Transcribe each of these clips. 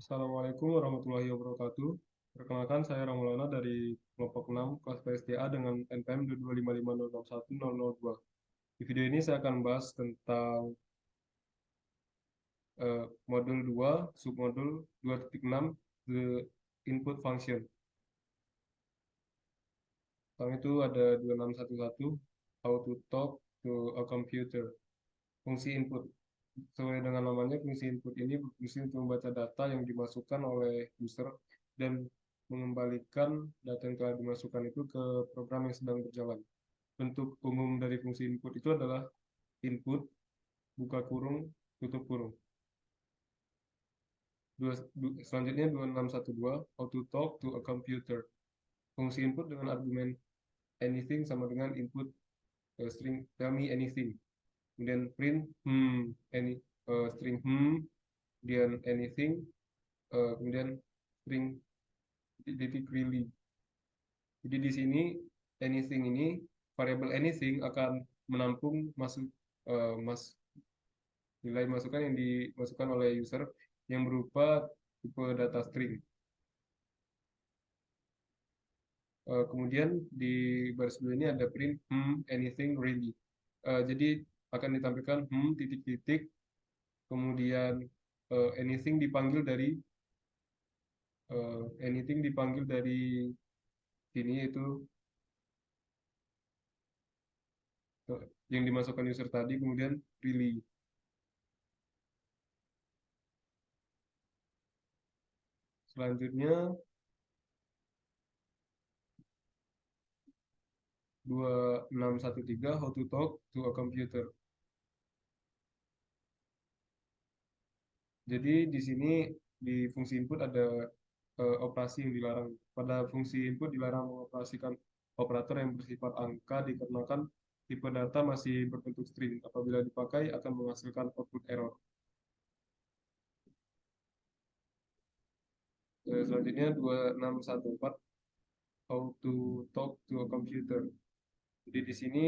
Assalamualaikum warahmatullahi wabarakatuh. Perkenalkan, saya Ramulana dari kelompok 6 kelas PSDA dengan NPM 22550610002. Di video ini saya akan bahas tentang modul 2, submodul 2.6, the input function. Pertama itu ada 2611, how to talk to a computer. Fungsi input. Sesuai dengan namanya, fungsi input ini berfungsi untuk membaca data yang dimasukkan oleh user dan mengembalikan data yang telah dimasukkan itu ke program yang sedang berjalan. Bentuk umum dari fungsi input itu adalah input, buka kurung, tutup kurung. Selanjutnya 2612, how to talk to a computer. Fungsi input dengan argumen anything sama dengan input string tell me anything. Kemudian print string kemudian anything, kemudian string titik really. Jadi di sini anything ini, variabel anything akan menampung masuk mas nilai masukan yang dimasukkan oleh user yang berupa tipe data string. Kemudian di baris kedua ini ada print anything really. Jadi akan ditampilkan titik-titik, kemudian anything dipanggil dari sini, yaitu yang dimasukkan user tadi, kemudian really. Selanjutnya 2613, how to talk to a computer. Jadi di sini di fungsi input ada operasi yang dilarang. Pada fungsi input dilarang mengoperasikan operator yang bersifat angka dikarenakan tipe data masih berbentuk string. Apabila dipakai akan menghasilkan output error. Selanjutnya 2614, how to talk to a computer. Jadi di sini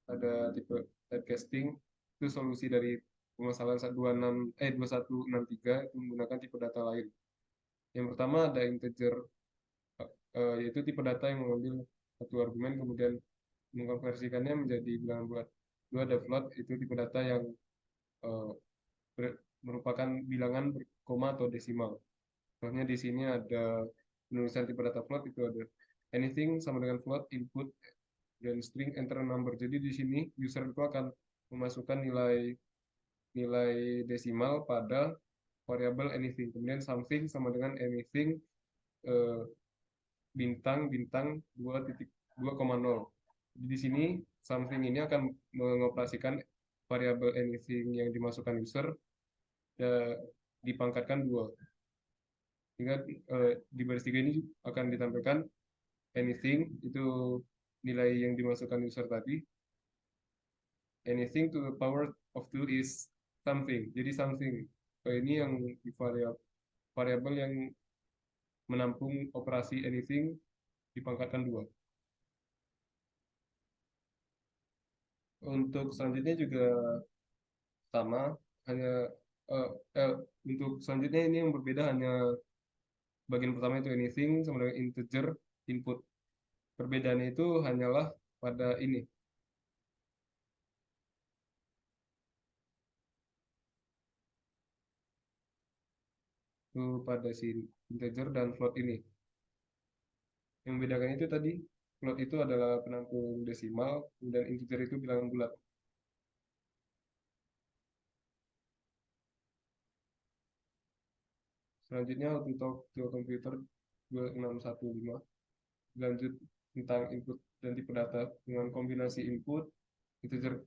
ada tipe typecasting, itu solusi dari permasalahan 2163 itu menggunakan tipe data lain. Yang pertama ada integer, yaitu tipe data yang mengambil satu argumen kemudian mengkonversikannya menjadi bilangan bulat. Dua ada float, itu tipe data yang eh, merupakan bilangan berkoma atau desimal. Contohnya di sini ada penulisan tipe data float, itu ada anything sama dengan float input dan string enter number. Jadi di sini user itu akan memasukkan nilai nilai desimal pada variabel anything. Kemudian something sama dengan anything, eh, bintang bintang 2,0. Di sini something ini akan mengoperasikan variabel anything yang dimasukkan user, ya, dipangkatkan 2. Sehingga di baris 3 ini akan ditampilkan anything, itu nilai yang dimasukkan user tadi. Anything to the power of 2 is something. Jadi something ini yang variabel yang menampung operasi anything dipangkatkan 2. Untuk selanjutnya juga sama, hanya eh, eh, untuk selanjutnya ini yang berbeda hanya bagian pertama itu anything sama dengan integer input. Perbedaannya itu hanyalah pada ini, itu pada si integer dan float ini. Yang membedakan itu tadi, float itu adalah penampung desimal dan integer itu bilangan bulat. Selanjutnya how to talk to a computer 2615, lanjut tentang input dan tipe data dengan kombinasi input integer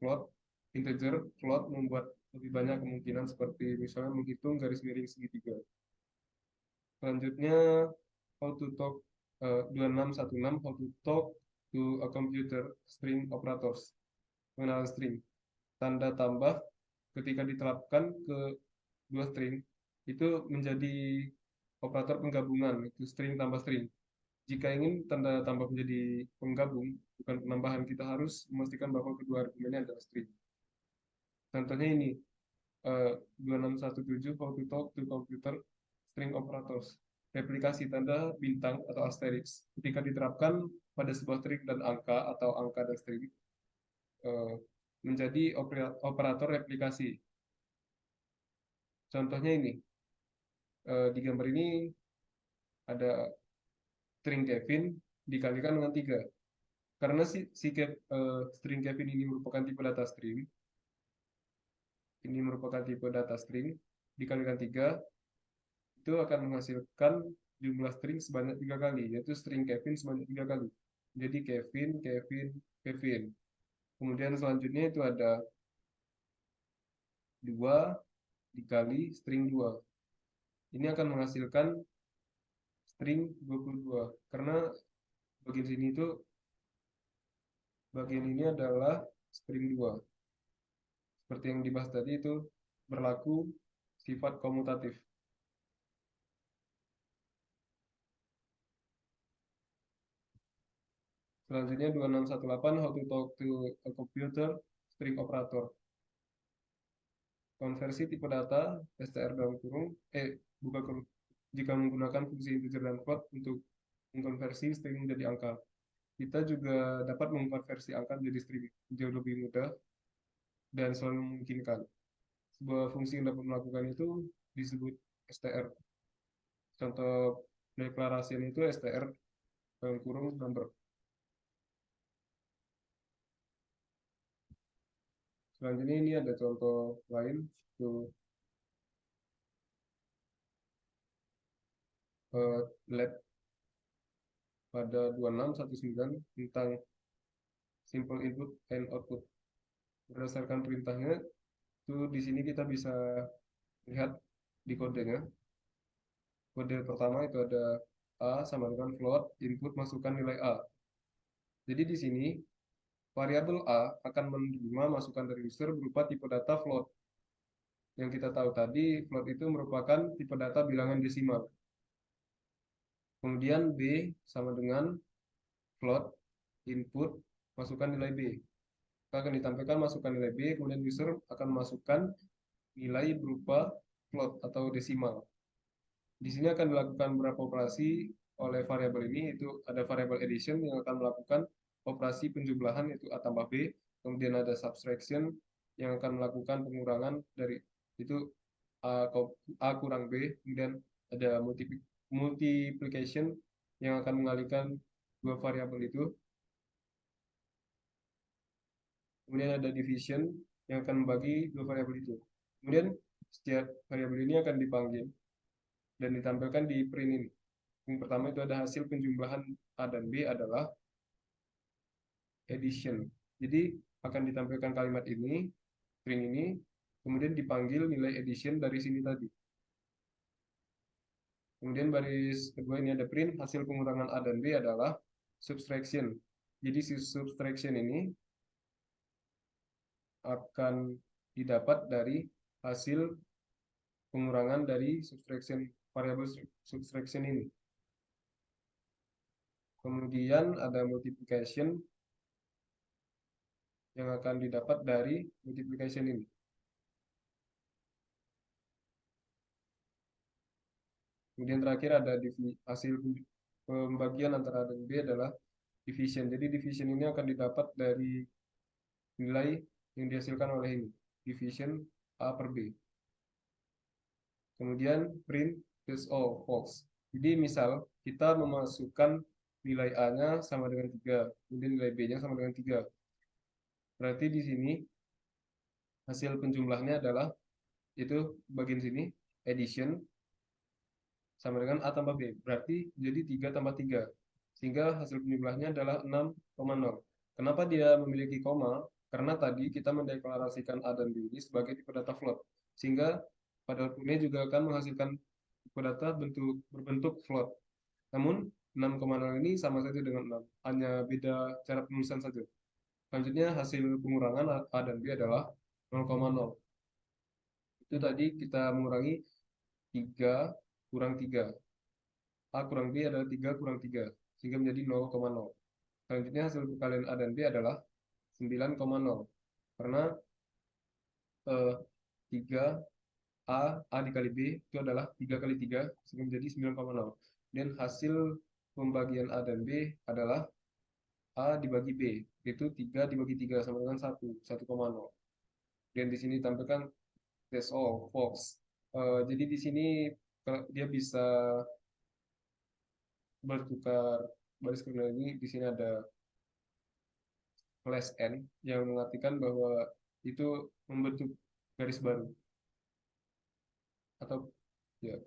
float membuat lebih banyak kemungkinan, seperti misalnya menghitung garis miring segitiga. Selanjutnya how to talk 2616, how to talk to a computer string operators. Pengenalan string, tanda tambah ketika diterapkan ke dua string itu menjadi operator penggabungan, itu string tambah string. Jika ingin tanda tambah menjadi penggabung, bukan penambahan, kita harus memastikan bahwa kedua argumennya adalah string. Contohnya ini, 2617, how to talk to computer string operators. Replikasi tanda bintang atau asterisk ketika diterapkan pada sebuah string dan angka atau angka dan string menjadi operator replikasi. Contohnya ini, di gambar ini ada string Kevin dikalikan dengan 3. Karena string Kevin ini merupakan tipe data string, dikalikan 3, itu akan menghasilkan jumlah string sebanyak 3 kali, yaitu string Kevin sebanyak 3 kali. Jadi Kevin, Kevin, Kevin. Kemudian selanjutnya itu ada 2 dikali string 2. Ini akan menghasilkan string 22. Karena bagian ini adalah string 2. Seperti yang dibahas tadi itu berlaku sifat komutatif. Selanjutnya 2618 how to talk to a computer string operator. Konversi tipe data str dalam kurung buka kurung jika menggunakan fungsi integer dan float untuk mengkonversi string menjadi angka. Kita juga dapat mengkonversi angka menjadi string jauh lebih mudah dan selalu memungkinkan. Sebuah fungsi yang dapat melakukan itu disebut str. Contoh deklarasinya itu str dalam kurung number. Selanjutnya ini ada contoh lain tuh lab pada 2619 tentang simple input and output. Berdasarkan perintahnya itu di sini kita bisa lihat di kodenya. Kode pertama itu ada A sama dengan float input masukkan nilai A. Jadi di sini variabel A akan menerima masukan dari user berupa tipe data float. Yang kita tahu tadi float itu merupakan tipe data bilangan desimal. Kemudian B sama dengan float input masukkan nilai B. Akan ditampilkan masukan nilai B, kemudian user akan masukkan nilai berupa float atau desimal. Di sini akan dilakukan beberapa operasi oleh variabel ini, itu ada variabel addition yang akan melakukan operasi penjumlahan yaitu A tambah B, kemudian ada subtraction yang akan melakukan pengurangan dari itu A kurang B, kemudian ada multiplication yang akan mengalihkan dua variabel itu. Kemudian ada division yang akan membagi dua variabel itu. Kemudian setiap variabel ini akan dipanggil dan ditampilkan di print ini. Yang pertama itu ada hasil penjumlahan A dan B adalah addition. Jadi akan ditampilkan kalimat ini, string ini, kemudian dipanggil nilai addition dari sini tadi. Kemudian baris kedua ini ada print, hasil pengurangan A dan B adalah subtraction. Jadi si subtraction ini akan didapat dari hasil pengurangan dari variabel subtraction ini. Kemudian ada multiplication yang akan didapat dari multiplication ini. Kemudian terakhir ada hasil pembagian antara A dan B adalah division. Jadi division ini akan didapat dari nilai yang dihasilkan oleh ini, division A per B. Kemudian print this all false. Jadi misal kita memasukkan nilai A-nya sama dengan 3, kemudian nilai B-nya sama dengan 3. Berarti di sini hasil penjumlahnya adalah itu bagian sini addition sama dengan A tambah B. Berarti jadi 3 tambah 3. Sehingga hasil penjumlahnya adalah 6,0. Kenapa dia memiliki koma? Karena tadi kita mendeklarasikan A dan B ini sebagai tipe data float. Sehingga pada outputnya juga akan menghasilkan tipe data berbentuk float. Namun 6,0 ini sama saja dengan 6. Hanya beda cara penulisan saja. Selanjutnya hasil pengurangan A dan B adalah 0,0. Itu tadi kita mengurangi 3 kurang 3. A kurang B adalah 3 kurang 3. Sehingga menjadi 0,0. Selanjutnya hasil perkalian A dan B adalah 9,0. Karena 3 A dikali B itu adalah 3 kali 3 sehingga menjadi 9,0. Dan hasil pembagian A dan B adalah A dibagi B, itu 3 dibagi 3 sama dengan 1,0. Dan di sini tampilkan that's all, false. Jadi di sini dia bisa bertukar baris kronologi. Di sini ada slash n yang mengartikan bahwa itu membentuk garis baru atau ya.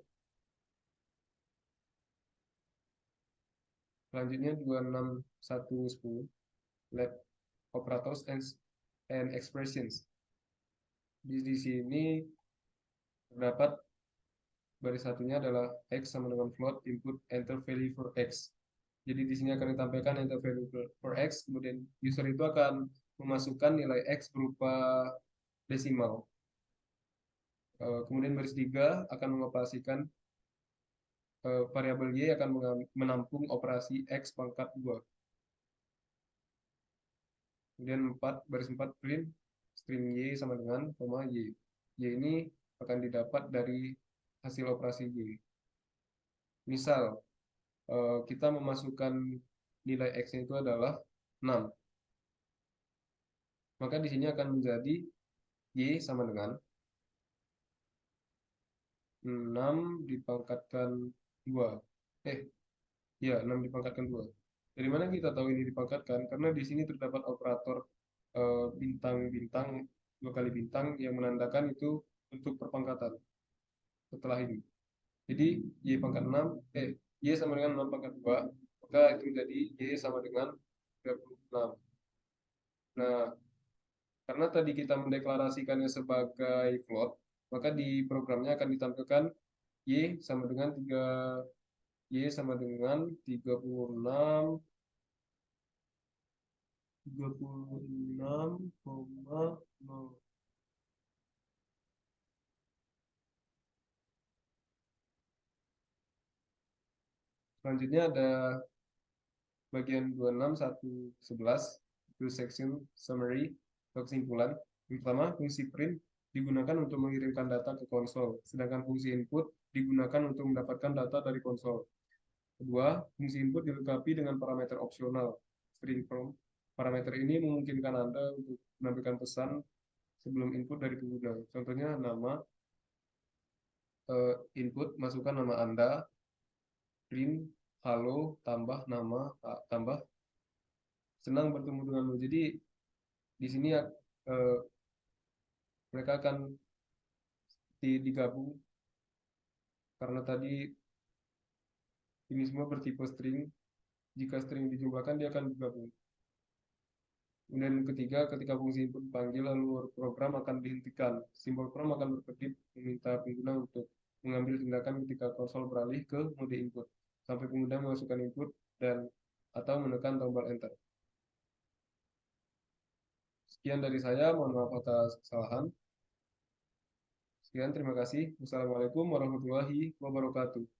Selanjutnya 26110 let operators and expressions. Di sini terdapat baris satunya adalah x sama dengan float input enter value for x. Jadi di sini akan ditampilkan enter value for x, kemudian user itu akan memasukkan nilai x berupa desimal. Kemudian baris 3 akan mengoperasikan variabel y akan menampung operasi x pangkat 2. Kemudian baris 4 print string y sama dengan koma y. Y ini akan didapat dari hasil operasi y. Misal kita memasukkan nilai x itu adalah 6. Maka di sini akan menjadi y sama dengan 6 dipangkatkan 2. Ya, 6 dipangkatkan 2. Dari mana kita tahu ini dipangkatkan? Karena di sini terdapat operator bintang-bintang, 2 kali bintang yang menandakan itu untuk perpangkatan setelah ini. Jadi y pangkat 6, y sama dengan 6 pangkat 2, maka itu menjadi y sama dengan 36. Nah, karena tadi kita mendeklarasikannya sebagai float, maka di programnya akan ditampilkan y sama dengan 36,0. Selanjutnya ada bagian 26,111 itu section summary atau kesimpulan. Yang pertama, fungsi print digunakan untuk mengirimkan data ke konsol, sedangkan fungsi input digunakan untuk mendapatkan data dari konsol. Kedua, fungsi input dilengkapi dengan parameter opsional string from. Parameter ini memungkinkan Anda untuk menampilkan pesan sebelum input dari pengguna. Contohnya nama, input masukkan nama Anda, print halo tambah nama tambah senang bertemu denganmu. Jadi di sini mereka akan digabung karena tadi ini semua bertipe string. Jika string dijumlahkan dia akan digabung. Kemudian ketiga, ketika fungsi input dipanggil lalu program akan dihentikan. Simbol program akan berkedip meminta pengguna untuk mengambil tindakan ketika konsol beralih ke mode input sampai pengguna memasukkan input dan atau menekan tombol enter. Sekian dari saya, mohon maaf atas kesalahan. Sekian, terima kasih. Wassalamualaikum warahmatullahi wabarakatuh.